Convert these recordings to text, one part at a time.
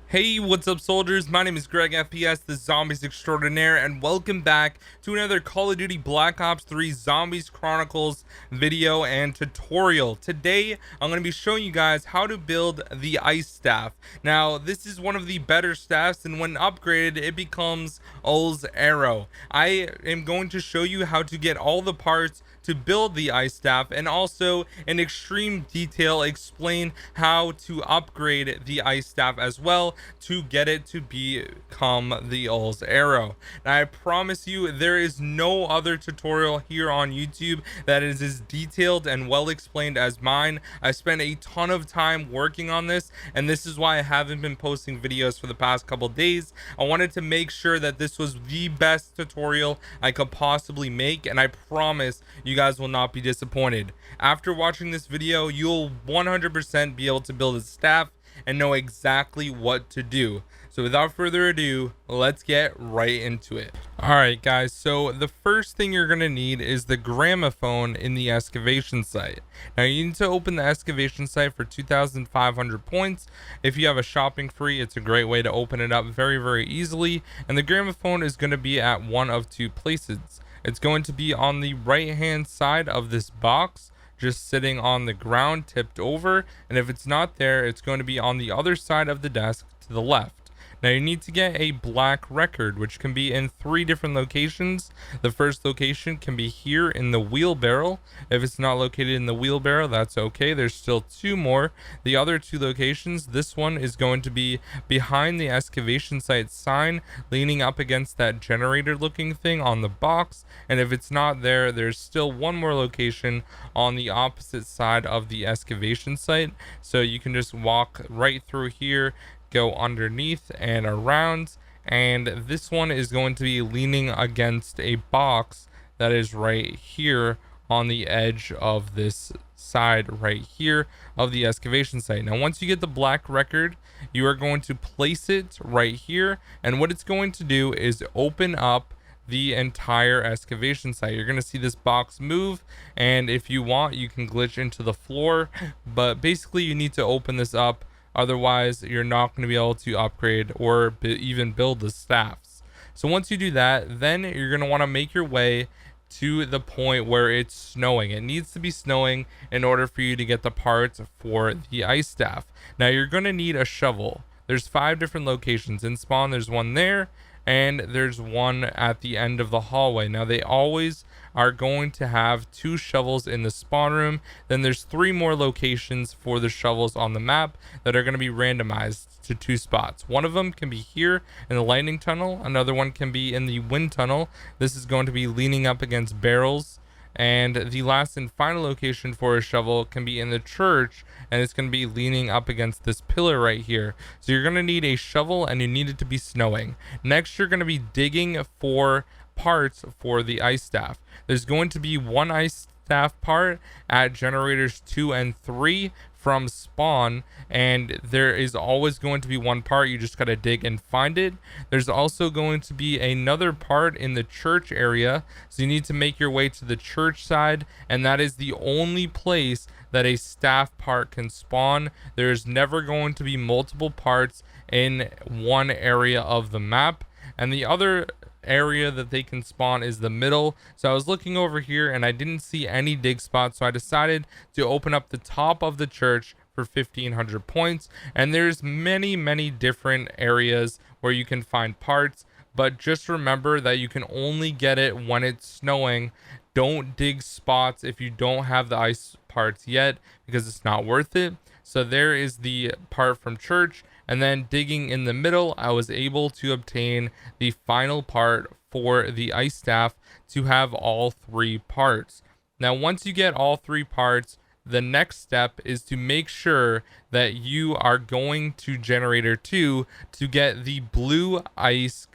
Hey, what's up soldiers? My name is Greg FPS, the Zombies Extraordinaire, and welcome back to another Call of Duty Black Ops 3 Zombies Chronicles video and tutorial. Today, I'm going to be showing you guys how to build the ice staff. Now, this is one of the better staffs, and when upgraded, it becomes Ull'S arrow. I am going to show you how to get all the parts to build the ice staff, and also in extreme detail explain how to upgrade the ice staff as well to get it to become the Ull'S arrow. Now I promise you there is no other tutorial here on YouTube that is as detailed and well explained as mine. I spent a ton of time working on this, and this is why I haven't been posting videos for the past couple days. I wanted to make sure that this was the best tutorial I could possibly make, and I promise you guys will not be disappointed. After watching this video, you'll 100% be able to build a staff and know exactly what to do. So without further ado, let's get right into it. Alright guys, so the first thing you're going to need is the gramophone in the excavation site. Now you need to open the excavation site for 2,500 points. If you have a shopping free, it's a great way to open it up very easily. And the gramophone is going to be at one of two places. It's going to be on the right hand side of this box, just sitting on the ground tipped over, and if it's not there, it's going to be on the other side of the desk to the left. Now you need to get a black record, which can be in 3 different locations. The first location can be here in the wheelbarrow. If it's not located in the wheelbarrow, that's okay. There's still 2 more. The other 2 locations, this one is going to be behind the excavation site sign, leaning up against that generator looking thing on the box. And if it's not there, there's still 1 more location on the opposite side of the excavation site. So you can just walk right through here, go underneath and around, and this one is going to be leaning against a box that is right here on the edge of this side right here of the excavation site. Now once you get the black record, you are going to place it right here, and what it's going to do is open up the entire excavation site. You're going to see this box move, and if you want, you can glitch into the floor, but basically you need to open this up. Otherwise, you're not going to be able to upgrade or even build the staffs. So once you do that, then you're going to want to make your way to the point where it's snowing. It needs to be snowing in order for you to get the parts for the ice staff. Now you're going to need a shovel. There's 5 different locations. In spawn, there's one there, and there's one at the end of the hallway. Now they always are going to have 2 shovels in the spawn room. Then there's 3 more locations for the shovels on the map that are going to be randomized to 2 spots. One of them can be here in the lightning tunnel. Another one can be in the wind tunnel. This is going to be leaning up against barrels. And the last and final location for a shovel can be in the church, and it's going to be leaning up against this pillar right here. So you're going to need a shovel, and you need it to be snowing. Next, you're going to be digging for parts for the ice staff. There's going to be 1 ice staff part at generators 2 and 3 from spawn, and there is always going to be 1 part. You just got to dig and find it. There's also going to be another part in the church area, so you need to make your way to the church side, and that is the only place that a staff part can spawn. There's never going to be multiple parts in one area of the map, and the other area that they can spawn is the middle. So I was looking over here and I didn't see any dig spots, so I decided to open up the top of the church for 1,500 points. And there's many different areas where you can find parts, but just remember that you can only get it when it's snowing. Don't dig spots if you don't have the ice parts yet, because it's not worth it. So there is the part from church, and then digging in the middle, I was able to obtain the final part for the ice staff to have all 3 parts. Now once you get all 3 parts, the next step is to make sure that you are going to generator 2 to get the blue ice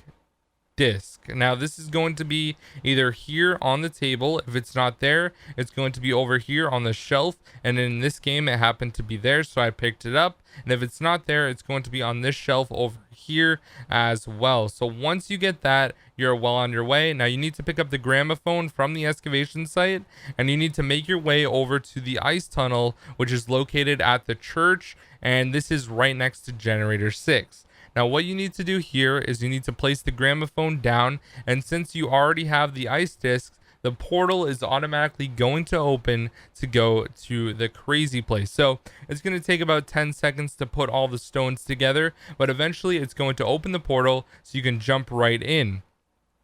disc. Now this is going to be either here on the table. If it's not there, it's going to be over here on the shelf, and in this game it happened to be there, so I picked it up. And if it's not there, it's going to be on this shelf over here as well. So once you get that, you're well on your way. Now you need to pick up the gramophone from the excavation site, and you need to make your way over to the ice tunnel, which is located at the church, and this is right next to generator 6. Now what you need to do here is you need to place the gramophone down, and since you already have the ice discs, the portal is automatically going to open to go to the crazy place. So it's going to take about 10 seconds to put all the stones together, but eventually it's going to open the portal so you can jump right in.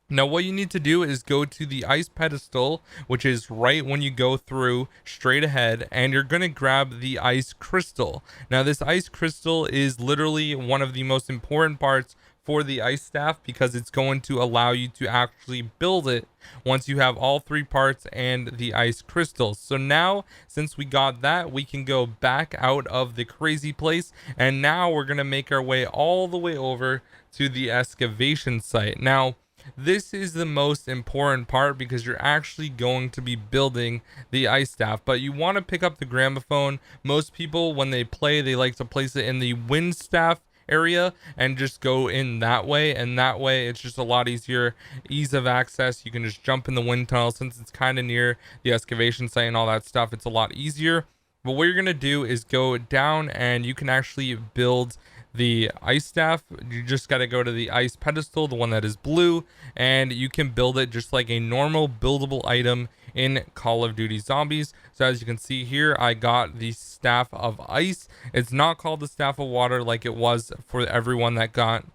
Now what you need to do is go to the ice pedestal, which is right when you go through straight ahead, and you're going to grab the ice crystal. Now this ice crystal is literally one of the most important parts for the ice staff, because it's going to allow you to actually build it once you have all three parts and the ice crystals. So now, since we got that, we can go back out of the crazy place, and now we're going to make our way all the way over to the excavation site. Now this is the most important part because you're actually going to be building the ice staff, but you want to pick up the gramophone. Most people, when they play, they like to place it in the wind staff area and just go in that way, and that way it's just a lot easier, ease of access. You can just jump in the wind tunnel since it's kind of near the excavation site and all that stuff. It's a lot easier. But what you're going to do is go down and you can actually build the ice staff. You just got to go to the ice pedestal, the one that is blue, and you can build it just like a normal buildable item in Call of Duty Zombies. So as you can see here, I got the staff of ice. It's not called the staff of water like it was for everyone that got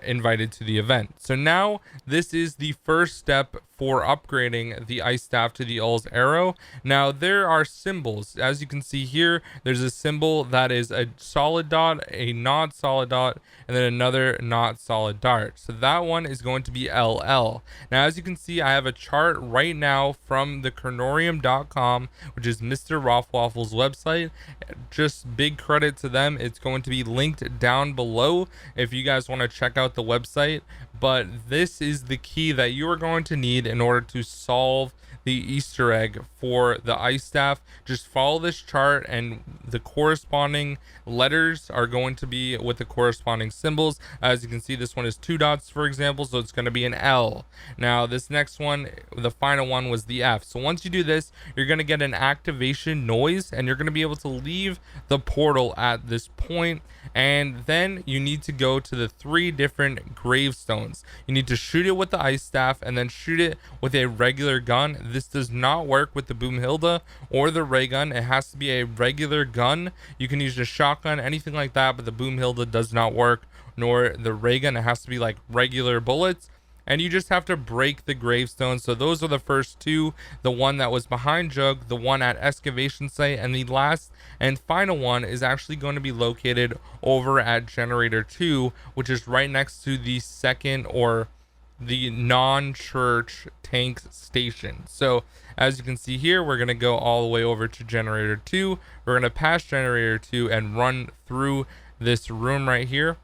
invited to the event. So now this is the first step for upgrading the ice staff to the Ull'S arrow. Now there are symbols, as you can see here. There's a symbol that is a solid dot, a not solid dot, and then another not solid dot. So that one is going to be LL. Now as you can see, I have a chart right now from the Chronorium.com, which is Mr. Rothwaffle's website. Just big credit to them. It's going to be linked down below if you guys want to check out the website. But this is the key that you are going to need in order to solve the Easter egg for the ice staff. Just follow this chart, and the corresponding letters are going to be with the corresponding symbols. As you can see, this one is 2 dots, for example, so it's going to be an L. Now this next one, the final one, was the F. So once you do this, you're going to get an activation noise, and you're going to be able to leave the portal at this point. And then you need to go to the 3 different gravestones. You need to shoot it with the ice staff and then shoot it with a regular gun. This does not work with the Boomhilda or the ray gun. It has to be a regular gun. You can use a shotgun, anything like that, but the Boomhilda does not work, nor the ray gun. It has to be like regular bullets. And you just have to break the gravestones. So those are the first 2, the one that was behind Jug, the one at excavation site, and the last and final one is actually going to be located over at generator 2, which is right next to the second, or the non-church tank station. So as you can see here, we're going to go all the way over to generator 2. We're going to pass generator 2 and run through this room right here,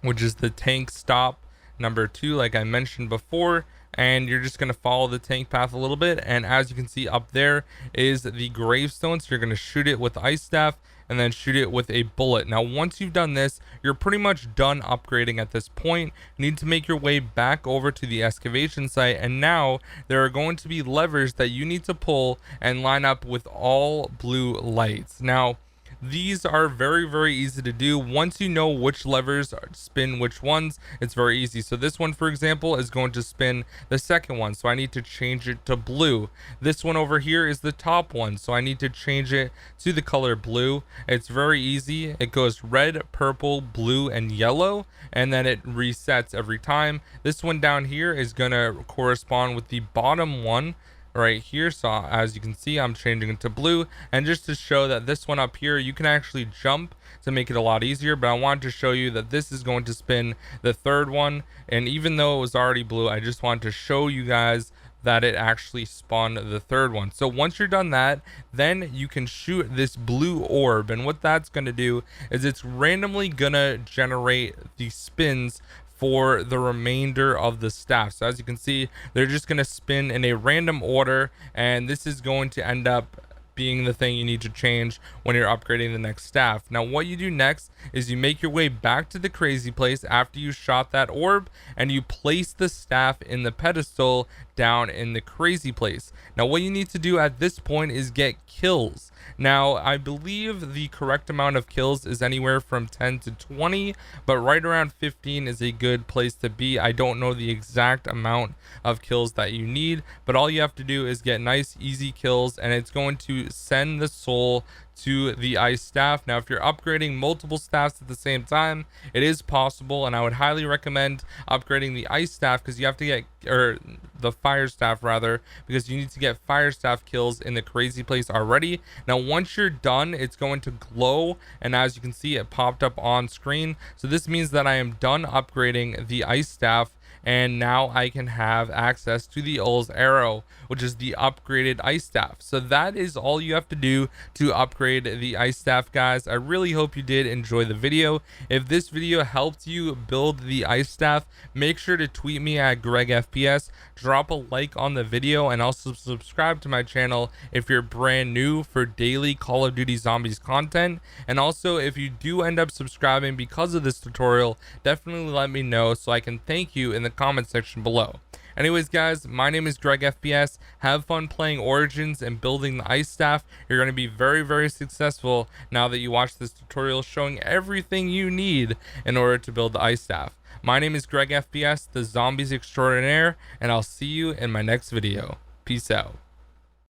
which is the tank stop number 2, like I mentioned before. And you're just going to follow the tank path a little bit, and as you can see up there is the gravestone. So you're going to shoot it with ice staff and then shoot it with a bullet. Now once you've done this, you're pretty much done upgrading at this point. You need to make your way back over to the excavation site, and now there are going to be levers that you need to pull and line up with all blue lights. Now these are very, very easy to do. Once you know which levers spin which ones, it's very easy. So this one, for example, is going to spin the second one, so I need to change it to blue. This one over here is the top one, so I need to change it to the color blue. It's very easy. It goes red, purple, blue, and yellow, and then it resets every time. This one down here is going to correspond with the bottom one right here. So as you can see, I'm changing it to blue, and just to show that this one up here, you can actually jump to make it a lot easier, but I wanted to show you that this is going to spin the third one. And even though it was already blue, I just wanted to show you guys that it actually spawned the third one. So once you're done that, then you can shoot this blue orb, and what that's going to do is it's randomly gonna generate the spins for the remainder of the staff. So as you can see, they're just going to spin in a random order, and this is going to end up being the thing you need to change when you're upgrading the next staff. Now what you do next is you make your way back to the crazy place after you shot that orb, and you place the staff in the pedestal down in the crazy place. Now what you need to do at this point is get kills. Now, I believe the correct amount of kills is anywhere from 10 to 20, but right around 15 is a good place to be. I don't know the exact amount of kills that you need, but all you have to do is get nice, easy kills, and it's going to send the soul to the ice staff. Now, if you're upgrading multiple staffs at the same time, it is possible, and I would highly recommend upgrading the ice staff because you have to get, or the fire staff rather, because you need to get fire staff kills in the crazy place already. Now, once you're done, it's going to glow, and as you can see, it popped up on screen. So this means that I am done upgrading the ice staff, and now I can have access to the Ull'S arrow, which is the upgraded ice staff. So that is all you have to do to upgrade the ice staff, guys. I really hope you did enjoy the video. If this video helped you build the ice staff, make sure to tweet me at GregFPS, drop a like on the video, and also subscribe to my channel if you're brand new for daily Call of Duty Zombies content. And also, if you do end up subscribing because of this tutorial, definitely let me know so I can thank you in the comment section below. Anyways, guys, my name is GregFPS. Have fun playing Origins and building the ice staff. You're going to be very, very successful now that you watch this tutorial showing everything you need in order to build the ice staff. My name is GregFPS, the Zombies Extraordinaire, and I'll see you in my next video. Peace out.